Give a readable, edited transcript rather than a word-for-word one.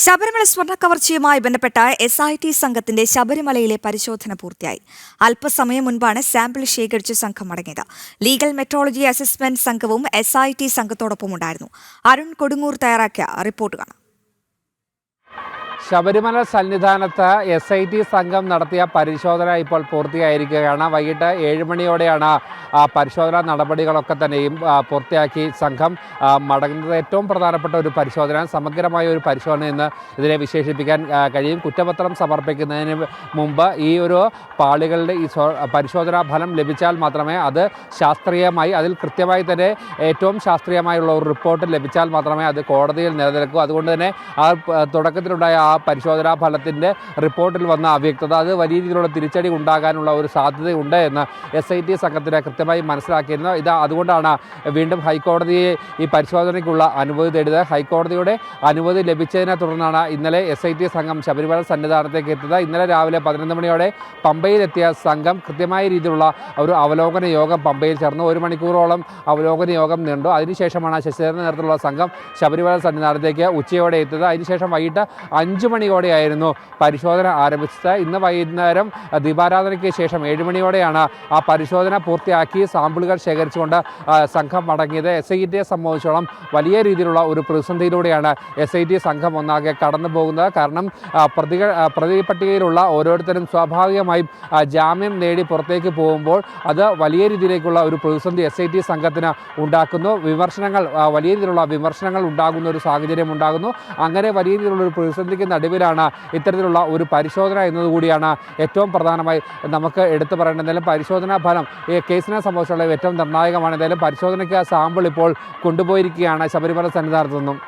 ശബരിമല സ്വർണ്ണക്കവർച്ചയുമായി ബന്ധപ്പെട്ട SIT സംഘത്തിന്റെ ശബരിമലയിലെ പരിശോധന പൂർത്തിയായി. അല്പസമയം മുൻപാണ് സാമ്പിൾ ശേഖരിച്ച് സംഘം മടങ്ങിയത്. ലീഗൽ മെട്രോളജി അസസ്മെന്റ് സംഘവും SIT സംഘത്തോടൊപ്പമുണ്ടായിരുന്നു. അരുൺ കൊടുങ്ങൂർ തയ്യാറാക്കിയ റിപ്പോർട്ട് കാണാം. ശബരിമല സന്നിധാനത്ത് SIT സംഘം നടത്തിയ പരിശോധന ഇപ്പോൾ പൂർത്തിയായിരിക്കുകയാണ്. വൈകിട്ട് 7 മണിയോടെയാണ് പരിശോധനാ നടപടികളൊക്കെ തന്നെയും പൂർത്തിയാക്കി സംഘം മടങ്ങുന്നത്. ഏറ്റവും പ്രധാനപ്പെട്ട ഒരു പരിശോധന, സമഗ്രമായ ഒരു പരിശോധന എന്ന് ഇതിനെ വിശേഷിപ്പിക്കാൻ കഴിയും. കുറ്റപത്രം സമർപ്പിക്കുന്നതിന് മുമ്പ് ഈ ഒരു പാളികളുടെ ഈ പരിശോധനാ ഫലം ലഭിച്ചാൽ മാത്രമേ അത് ശാസ്ത്രീയമായി, അതിൽ കൃത്യമായി തന്നെ ഏറ്റവും ശാസ്ത്രീയമായുള്ള ഒരു റിപ്പോർട്ട് ലഭിച്ചാൽ മാത്രമേ അത് കോടതിയിൽ നിലനിൽക്കൂ. അതുകൊണ്ട് തന്നെ തുടക്കത്തിലുണ്ടായ ആ പരിശോധനാ ഫലത്തിൻ്റെ റിപ്പോർട്ടിൽ വന്ന അവ്യക്തത അത് വലിയ രീതിയിലുള്ള തിരിച്ചടി ഉണ്ടാകാനുള്ള ഒരു സാധ്യതയുണ്ട് എന്ന് SIT സംഘത്തിന് കൃത്യമായി മനസ്സിലാക്കിയിരുന്നു. അതുകൊണ്ടാണ് വീണ്ടും ഹൈക്കോടതിയെ ഈ പരിശോധനയ്ക്കുള്ള അനുമതി തേടിയത്. ഹൈക്കോടതിയുടെ അനുമതി ലഭിച്ചതിനെ തുടർന്നാണ് ഇന്നലെ SIT സംഘം ശബരിമല സന്നിധാനത്തേക്ക് എത്തിയത്. ഇന്നലെ രാവിലെ 11 മണിയോടെ പമ്പയിലെത്തിയ സംഘം കൃത്യമായ രീതിയിലുള്ള ഒരു അവലോകന യോഗം പമ്പയിൽ ചേർന്നു. 1 മണിക്കൂറോളം അവലോകന യോഗം നീണ്ടു. അതിനുശേഷമാണ് ശശിധരൻ്റെ നേതൃത്വത്തിലുള്ള സംഘം ശബരിമല സന്നിധാനത്തേക്ക് ഉച്ചയോടെ എത്തിയത്. അതിനുശേഷം വൈകിട്ട് 5 മണിയോടെയായിരുന്നു പരിശോധന ആരംഭിച്ചത്. ഇന്ന് വൈകുന്നേരം ദീപാരാധനയ്ക്ക് ശേഷം 7 മണിയോടെയാണ് ആ പരിശോധന പൂർത്തിയാക്കി സാമ്പിളുകൾ ശേഖരിച്ചുകൊണ്ട് സംഘം മടങ്ങിയത്. SITയെ സംബന്ധിച്ചോളം വലിയ രീതിയിലുള്ള ഒരു പ്രതിസന്ധിയിലൂടെയാണ് SIT സംഘം ഒന്നാകെ കടന്നു പോകുന്നത്. കാരണം പ്രതി പട്ടികയിലുള്ള ഓരോരുത്തരും സ്വാഭാവികമായും ജാമ്യം നേടി പുറത്തേക്ക് പോകുമ്പോൾ അത് വലിയ രീതിയിലേക്കുള്ള ഒരു പ്രതിസന്ധി SIT സംഘത്തിന് ഉണ്ടാക്കുന്നു. വലിയ രീതിയിലുള്ള വിമർശനങ്ങൾ ഉണ്ടാകുന്ന ഒരു സാഹചര്യം ഉണ്ടാകുന്നു. അങ്ങനെ വലിയ രീതിയിലുള്ള ഒരു പ്രതിസന്ധിക്ക് നടുവിലാണ് ഇത്തരത്തിലുള്ള ഒരു പരിശോധന എന്നതുകൂടിയാണ് ഏറ്റവും പ്രധാനമായി നമുക്ക് എടുത്തു പറയേണ്ടത്. എന്തായാലും പരിശോധനാ ഫലം ഈ കേസിനെ സംബന്ധിച്ചുള്ള ഏറ്റവും നിർണായകമാണ്. എന്തായാലും പരിശോധനയ്ക്ക് സാമ്പിൾ ഇപ്പോൾ കൊണ്ടുപോയിരിക്കുകയാണ് ശബരിമല സന്നിധാനത്തു നിന്നും.